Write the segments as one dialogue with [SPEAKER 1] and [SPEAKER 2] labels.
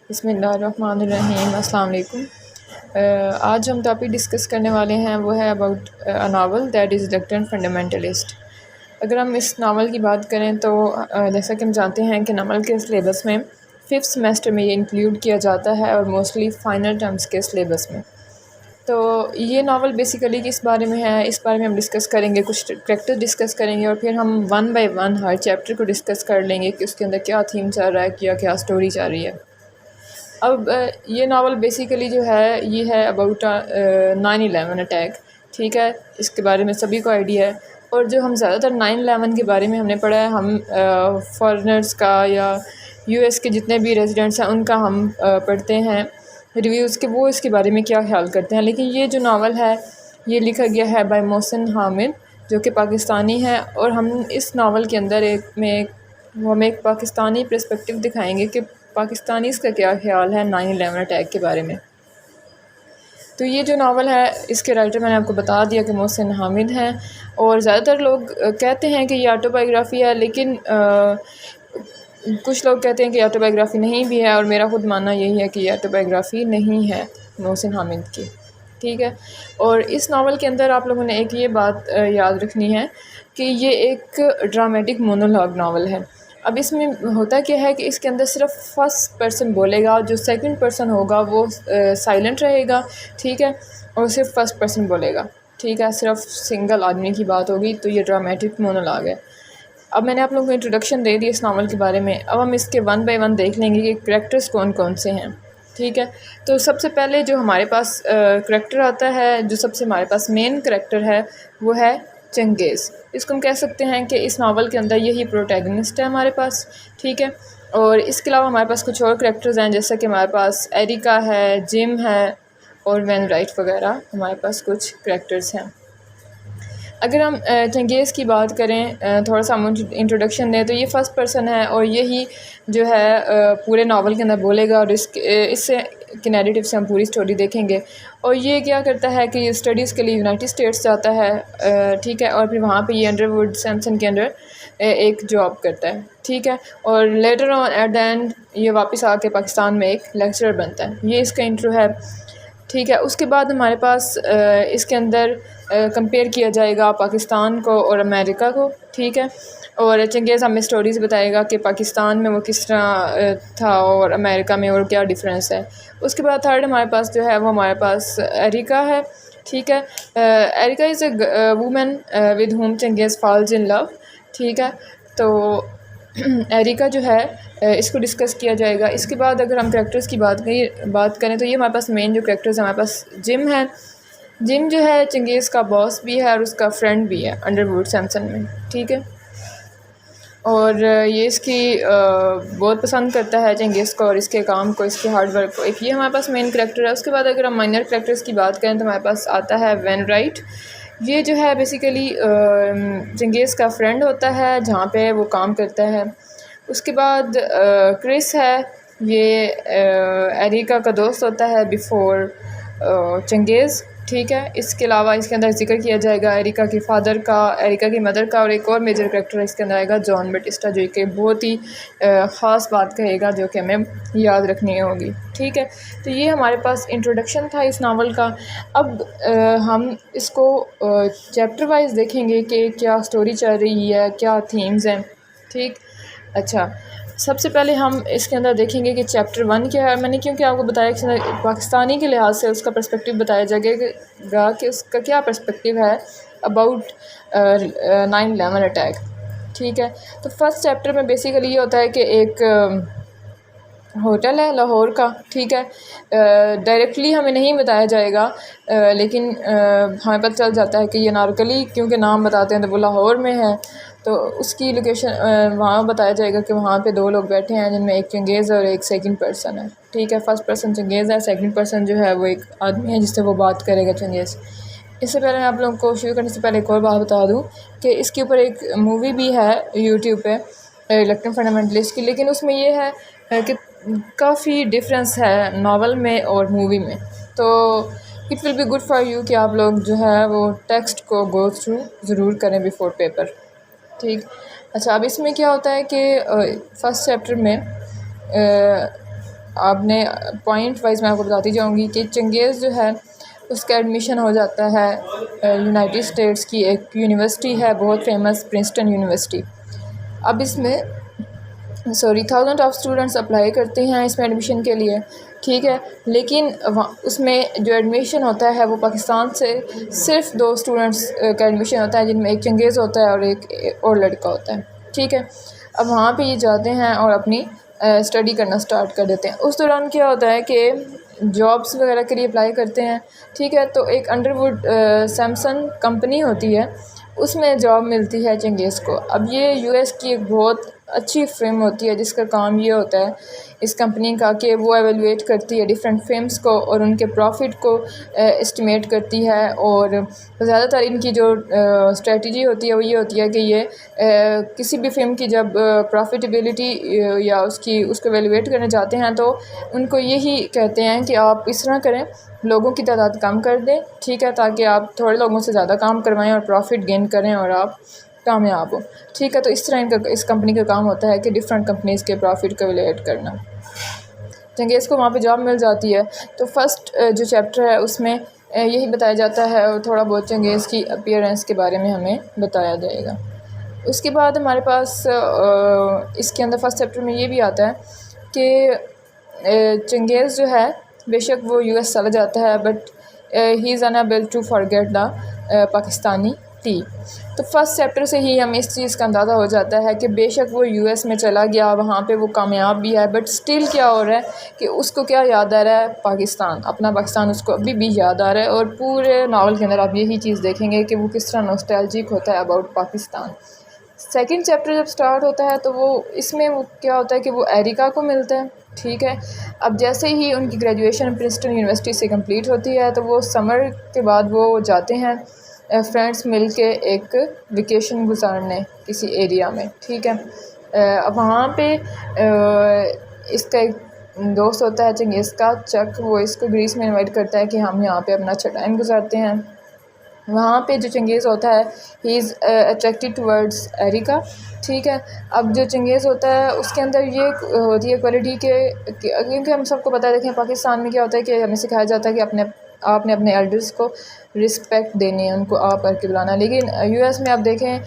[SPEAKER 1] बिस्मिल्लाहिर्रहमानिर्रहीम अस्सलाम वालेकुम। आज हम टॉपिक डिस्कस करने वाले हैं वो है about a novel that is doctor fundamentalist. अगर हम इस नावल की बात करें तो जैसा कि हम जानते हैं कि नावल के सिलेबस में 5th सेमेस्टर में ये इंक्लूड किया जाता है और मोस्टली फ़ाइनल टर्म्स के सिलेबस में। तो ये नावल बेसिकली किस बारे में है, इस बारे में हम डिस्कस करेंगे, कुछ करैक्टर डिस्कस करेंगे और फिर हम one by one her chapter को डिस्कस कर लेंगे कि उसके अंदर क्या थीम चल रहा है, क्या स्टोरी चल रही है। अब ये नावल बेसिकली जो है ये है अबाउट 9/11 अटैक। ठीक है, इसके बारे में सभी को आइडिया है। और जो हम ज़्यादातर 9/11 के बारे में हमने पढ़ा है, हम फॉरेनर्स का या यूएस के जितने भी रेजिडेंट्स हैं उनका हम पढ़ते हैं रिव्यूज़ के, वो इसके बारे में क्या ख्याल करते हैं। लेकिन ये जो नावल है ये लिखा गया है बाय मोहसिन हामिद जो कि पाकिस्तानी है, और हम इस नावल के अंदर हमें एक पाकिस्तानी पर्सपेक्टिव दिखाएंगे कि पाकिस्तानीज़ का क्या ख्याल है 9/11 अटैक के बारे में। तो ये जो नावल है इसके राइटर मैंने आपको बता दिया कि मोहसिन हामिद हैं, और ज़्यादातर लोग कहते हैं कि ये ऑटोबायोग्राफ़ी है, लेकिन कुछ लोग कहते हैं कि ऑटोबायोग्राफ़ी नहीं भी है, और मेरा खुद मानना यही है कि ये ऑटोबायोग्राफ़ी नहीं है मोहसिन हामिद की। ठीक है, और इस नावल के अंदर आप लोगों ने एक ये बात याद रखनी है कि ये एक ड्रामेटिक मोनोलॉग नावल है। अब इसमें होता क्या है कि इसके अंदर सिर्फ फर्स्ट पर्सन बोलेगा, जो सेकंड पर्सन होगा वो साइलेंट रहेगा। ठीक है, और सिर्फ फर्स्ट पर्सन बोलेगा। ठीक है, सिर्फ सिंगल आदमी की बात होगी। तो ये ड्रामेटिक मोनोलॉग है। अब मैंने आप लोगों को इंट्रोडक्शन दे दी इस नावल के बारे में। अब हम इसके वन बाय वन देख लेंगे कि करैक्टर्स कौन कौन से हैं। ठीक है, तो सबसे पहले जो हमारे पास करैक्टर आता है, जो सबसे हमारे पास मेन करैक्टर है वो है चंगेज़। इसको हम कह सकते हैं कि इस नावल के अंदर यही प्रोटैगनिस्ट है हमारे पास। ठीक है, और इसके अलावा हमारे पास कुछ और करैक्टर्स हैं, जैसा कि हमारे पास एरिका है, जिम है और वैन राइट वगैरह हमारे पास कुछ करैक्टर्स हैं। अगर हम चंगेज़ की बात करें, थोड़ा सा हम इंट्रोडक्शन दें, तो ये फ़र्स्ट पर्सन है और यही जो है पूरे नावल के अंदर बोलेगा, और इससे के नैरेटिव से हम पूरी स्टोरी देखेंगे। और ये क्या करता है कि ये स्टडीज़ के लिए यूनाइटेड स्टेट्स जाता है। ठीक है, और फिर वहाँ पे ये अंडरवुड सैमसन के अंडर एक जॉब करता है। ठीक है, और later on at the end ये वापस आके पाकिस्तान में एक लेक्चरर बनता है। ये इसका इंट्रो है। ठीक है, उसके बाद हमारे पास इसके अंदर कंपेयर किया जाएगा पाकिस्तान को और अमेरिका को। ठीक है, और चंगेज़ हमें स्टोरीज़ बताएगा कि पाकिस्तान में वो किस तरह था और अमेरिका में और क्या डिफरेंस है। उसके बाद थर्ड हमारे पास जो है वो हमारे पास एरिका है। ठीक है, Erika is a woman with whom Changez falls in love. ठीक है, तो एरिका जो है इसको डिस्कस किया जाएगा। इसके बाद अगर हम करैक्टर्स की बात करें तो ये हमारे पास मेन जो करैक्टर्स हैं, हमारे पास जिम है। जिम जो है चंगेज़ का बॉस भी है और उसका फ्रेंड भी है अंडरवुड सैमसन में। ठीक है, और ये इसकी बहुत पसंद करता है चंगेज़ को और इसके काम को, इसके हार्ड वर्क को। एक ये हमारे पास मेन करैक्टर है। उसके बाद अगर हम माइनर करैक्टर्स की बात करें तो हमारे पास आता है वैन राइट। ये जो है बेसिकली चंगेज़ का फ्रेंड होता है जहाँ पे वो काम करता है। उसके बाद क्रिस है, ये एरिका का दोस्त होता है बिफोर चंगेज़। ठीक है, इसके अलावा इसके अंदर जिक्र किया जाएगा एरिका के फादर का, एरिका की मदर का, और एक और मेजर करैक्टर इसके अंदर आएगा जॉन बटिस्टा, जो कि बहुत ही ख़ास बात कहेगा जो कि हमें याद रखनी होगी। ठीक है, तो ये हमारे पास इंट्रोडक्शन था इस नावल का। अब हम इसको चैप्टर वाइज देखेंगे कि क्या स्टोरी चल रही है, क्या थीम्स हैं। ठीक, अच्छा, सबसे पहले हम इसके अंदर देखेंगे कि चैप्टर 1 क्या है। मैंने क्योंकि आपको बताया कि पाकिस्तानी के लिहाज से उसका पर्सपेक्टिव बताया जाएगा कि उसका क्या पर्सपेक्टिव है अबाउट 9/11 अटैक। ठीक है, तो फर्स्ट चैप्टर में बेसिकली ये होता है कि एक होटल है लाहौर का। ठीक है, डायरेक्टली हमें नहीं बताया जाएगा, लेकिन हमें पता चल जाता है कि ये नारकली क्योंकि नाम बताते हैं तो वो लाहौर में है। तो उसकी लोकेशन वहाँ बताया जाएगा कि वहाँ पे दो लोग बैठे हैं जिनमें एक चंगेज़ और एक सेकंड पर्सन है। ठीक है, फर्स्ट पर्सन चंगेज़ है, सेकंड पर्सन जो है वो एक आदमी है जिससे वो बात करेगा चंगेज़। इससे पहले मैं आप लोगों को शुरू करने से पहले एक और बात बता दूँ कि इसके ऊपर एक मूवी भी है यूट्यूब पे डॉक्टर फंडामेंटलिस्ट की, लेकिन उसमें ये है कि काफ़ी डिफरेंस है नावल में और मूवी में। तो it will be good for you कि आप लोग जो है वो टेक्स्ट को गो थ्रू ज़रूर करें बिफोर पेपर। ठीक, अच्छा, अब इसमें क्या होता है कि फर्स्ट चैप्टर में आपने पॉइंट वाइज मैं आपको बताती जाऊँगी कि चंगेज़ जो है उसका एडमिशन हो जाता है यूनाइटेड स्टेट्स की एक यूनिवर्सिटी है बहुत फेमस, प्रिंसटन यूनिवर्सिटी। अब इसमें थाउजेंड ऑफ स्टूडेंट्स अप्लाई करते हैं इसमें एडमिशन के लिए, ठीक है। लेकिन उसमें जो एडमिशन होता है वो पाकिस्तान से सिर्फ 2 स्टूडेंट्स का एडमिशन होता है, जिनमें एक चंगेज़ होता है और एक और लड़का होता है, ठीक है। अब वहाँ पे ये जाते हैं और अपनी स्टडी करना स्टार्ट कर देते हैं। उस दौरान क्या होता है कि जॉब्स वगैरह के लिए अप्लाई करते हैं, ठीक है। तो एक अंडरवुड सैमसंग कंपनी होती है, उसमें जॉब मिलती है चंगेज़ को। अब ये यूएस की एक बहुत अच्छी फ़र्म होती है जिसका काम ये होता है इस कंपनी का कि वो एवेलुएट करती है डिफरेंट फ़र्म्स को और उनके प्रॉफिट को एस्टिमेट करती है। और ज़्यादातर इनकी जो स्ट्रेटजी होती है वो ये होती है कि ये किसी भी फ़र्म की जब प्रॉफिटेबिलिटी या उसको एवेलुएट करने जाते हैं तो उनको यही कहते हैं कि आप इस तरह करें, लोगों की तादाद कम कर दें, ठीक है, ताकि आप थोड़े लोगों से ज़्यादा काम करवाएं और प्रॉफिट गेन करें और आप कामयाब हो, ठीक है। तो इस तरह इनका इस कंपनी का काम होता है कि डिफरेंट कंपनीज़ के प्रॉफिट को एवेलुएट करना। चंगेज़ को वहाँ पे जॉब मिल जाती है। तो फर्स्ट जो चैप्टर है उसमें यही बताया जाता है और थोड़ा बहुत चंगेज़ की अपीयरेंस के बारे में हमें बताया जाएगा। उसके बाद हमारे पास इसके अंदर फर्स्ट चैप्टर में ये भी आता है कि चंगेज़ जो है बेशक वो यूएस चला जाता है but he is unable to forget the Pakistani tea. तो फर्स्ट चैप्टर से ही हमें इस चीज़ का अंदाज़ा हो जाता है कि बेशक वो यूएस में चला गया, वहाँ पे वो कामयाब भी है, बट स्टिल क्या हो रहा है कि उसको क्या याद आ रहा है, पाकिस्तान, अपना पाकिस्तान उसको अभी भी याद आ रहा है। और पूरे नावल के अंदर आप यही चीज़ देखेंगे कि वो किस तरह नॉस्टैल्जिक होता है अबाउट पाकिस्तान। सेकंड चैप्टर जब स्टार्ट होता है तो वो इसमें वो क्या होता है कि वो एरिका को मिलता है, ठीक है। अब जैसे ही उनकी ग्रेजुएशन प्रिंसटन यूनिवर्सिटी से कंप्लीट होती है तो वो समर के बाद वो जाते हैं फ्रेंड्स मिल के एक वेकेशन गुजारने किसी एरिया में, ठीक है। अब वहाँ पे इसका एक दोस्त होता है चंगेज़ का, चक, वो इसको ग्रीस में इनवाइट करता है कि हम यहाँ पे अपना अच्छा टाइम गुजारते हैं। वहाँ पे जो चंगेज़ होता है he is attracted towards Erika, ठीक है। अब जो चंगेज़ होता है उसके अंदर ये होती है क्वालिटी के क्योंकि हम सबको पता है, देखें पाकिस्तान में क्या होता है कि हमें सिखाया जाता है कि आपने अपने एल्डर्स को रिस्पेक्ट देनी है, उनको आप करके बुलाना। लेकिन यूएस में आप देखें,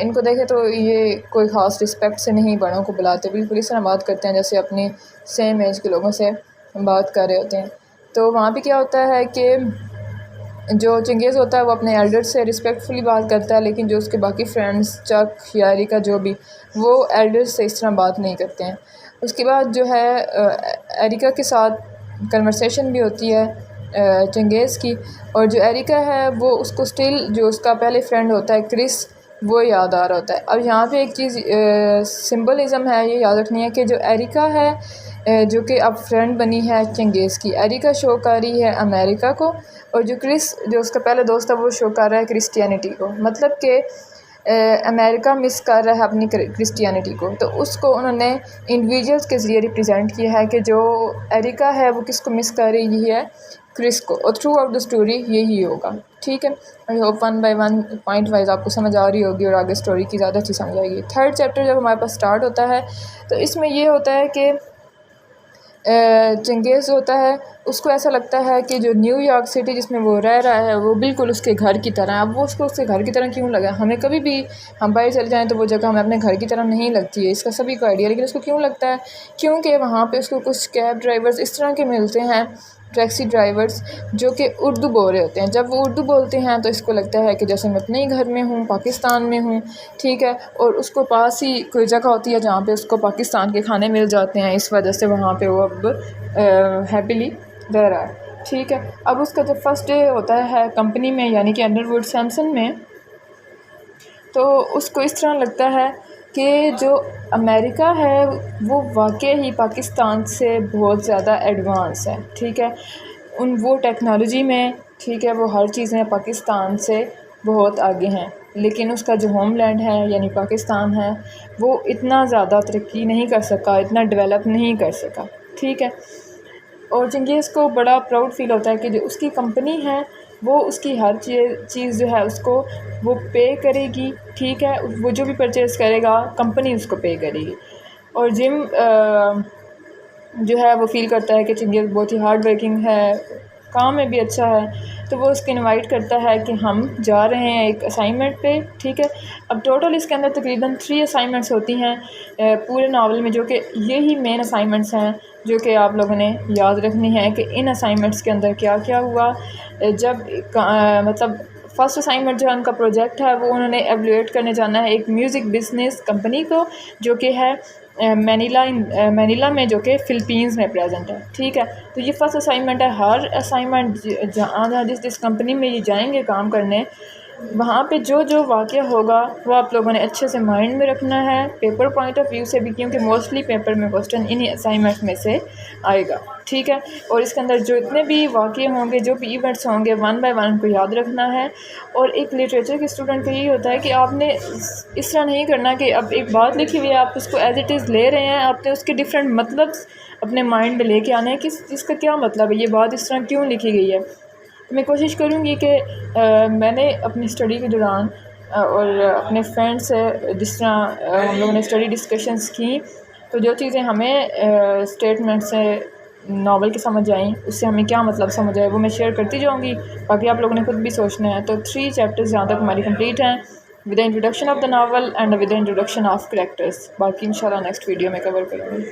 [SPEAKER 1] इनको देखें तो ये कोई ख़ास रिस्पेक्ट से नहीं बड़ों को बुलाते, बिल्कुल इस तरह बात करते हैं जैसे अपनी सेम एज के लोगों से बात कर रहे होते हैं। तो वहाँ पे क्या होता है कि जो चंगेज़ होता है वो अपने एल्डर्स से रिस्पेक्टफुली बात करता है, लेकिन जो उसके बाकी फ्रेंड्स चक या एरिका जो भी, वो एल्डर्स से इस तरह बात नहीं करते हैं। उसके बाद जो है एरिका के साथ कन्वर्सेशन भी होती है चंगेज़ की, और जो एरिका है वो उसको स्टिल जो उसका पहले फ्रेंड होता है क्रिस, वो याद आ रहा होता है। अब यहाँ पे एक चीज़ सिंबलिज़म है, ये याद रखनी है कि जो एरिका है जो कि अब फ्रेंड बनी है चंगेज़ की, एरिका शो कर रही है अमेरिका को, और जो क्रिस जो उसका पहले दोस्त है वो शो कर रहा है क्रिश्चियनिटी को। मतलब कि अमेरिका मिस कर रहा है अपनी क्रिश्चियनिटी को, तो उसको उन्होंने इंडिविजुअल्स के ज़रिए रिप्रेजेंट किया है कि जो एरिका है वो किसको मिस कर रही है, क्रिस को। और थ्रू आउट द स्टोरी यही होगा, ठीक है। I hope 1 by 1 point wise आपको समझ आ रही होगी और आगे स्टोरी की ज़्यादा अच्छी समझ आएगी। थर्ड चैप्टर जब हमारे पास स्टार्ट होता है तो इसमें ये होता है कि चंगेज़ होता है उसको ऐसा लगता है कि जो न्यूयॉर्क सिटी जिसमें वो रह रहा है वो बिल्कुल उसके घर की तरह। अब वो उसको उसके घर की तरह क्यों लगा, हमें कभी भी हम बाहर चले जाएं तो वो जगह हमें अपने घर की तरह नहीं लगती है, इसका सभी को आइडिया। लेकिन उसको क्यों लगता है, क्योंकि वहाँ पे उसको कुछ कैब ड्राइवर्स इस तरह के मिलते हैं, टैक्सी ड्राइवर्स, जो कि उर्दू बोल रहे होते हैं। जब वो उर्दू बोलते हैं तो इसको लगता है कि जैसे मैं अपने ही घर में हूँ, पाकिस्तान में हूँ, ठीक है। और उसको पास ही कोई जगह होती है जहाँ पे उसको पाकिस्तान के खाने मिल जाते हैं, इस वजह से वहाँ पे वो अब हैप्पीली रह रहा है, ठीक है। अब उसका जब फर्स्ट डे होता है कंपनी में यानी कि अंडरवुड सैमसंग में, तो उसको इस तरह लगता है कि जो अमेरिका है वो वाकई ही पाकिस्तान से बहुत ज़्यादा एडवांस है, ठीक है। वो टेक्नोलॉजी में, ठीक है, वो हर चीज़ में पाकिस्तान से बहुत आगे हैं। लेकिन उसका जो होमलैंड है यानी पाकिस्तान है वो इतना ज़्यादा तरक्की नहीं कर सका, इतना डेवलप नहीं कर सका, ठीक है। और चंगेज़ को बड़ा प्राउड फील होता है कि जो उसकी कंपनी है वो उसकी हर चीज़ जो है उसको वो पे करेगी, ठीक है। वो जो भी परचेज़ करेगा कंपनी उसको पे करेगी। और जो है वो फ़ील करता है कि चंगेज़ बहुत ही हार्ड वर्किंग है, काम में भी अच्छा है, तो वो उसको इनवाइट करता है कि हम जा रहे हैं एक असाइनमेंट पे, ठीक है। अब टोटल इसके अंदर तकरीबन 3 असाइनमेंट्स होती हैं पूरे नावल में, जो कि यही मेन असाइनमेंट्स हैं जो कि आप लोगों ने याद रखनी है कि इन असाइनमेंट्स के अंदर क्या क्या हुआ। जब मतलब फ़र्स्ट असाइनमेंट जो है उनका प्रोजेक्ट है वो उन्होंने एवलुएट करने जाना है एक म्यूज़िक बिज़नेस कंपनी को, जो कि है मैनीला में, जो कि फ़िलीपींस में प्रेजेंट है, ठीक है। तो ये फ़र्स्ट असाइनमेंट है। हर असाइनमेंट जहाँ जहाँ जिस कंपनी में ये जाएंगे काम करने, वहाँ पे जो जो वाक़या होगा वो आप लोगों ने अच्छे से माइंड में रखना है, पेपर पॉइंट ऑफ व्यू से भी, क्योंकि मोस्टली पेपर में क्वेश्चन इन्हीं असाइनमेंट में से आएगा, ठीक है। और इसके अंदर जो इतने भी वाक़ये होंगे, जो भी इवेंट्स होंगे, वन बाय वन को याद रखना है। और एक लिटरेचर के स्टूडेंट का यही होता है कि आपने इस तरह नहीं करना कि अब एक बात लिखी हुई है आप उसको एज इट इज़ ले रहे हैं, आपने उसके डिफरेंट मतलब अपने माइंड में लेके आना है कि इसका क्या मतलब है, ये बात इस तरह क्यों लिखी गई है। मैं कोशिश करूँगी कि मैंने अपनी स्टडी के दौरान और अपने फ्रेंड्स से जिस तरह हम लोगों ने स्टडी डिस्कशंस की, तो जो चीज़ें हमें स्टेटमेंट से नावल की समझ आई, उससे हमें क्या मतलब समझ आए, वो मैं शेयर करती जाऊँगी। बाकी आप लोगों ने खुद भी सोचना है। तो 3 चैप्टर्स जहाँ तक हमारी कंप्लीट हैं, with the introduction of the novel and with the introduction of characters. बाकी इंशाल्लाह नेक्स्ट वीडियो में कवर करूँगी।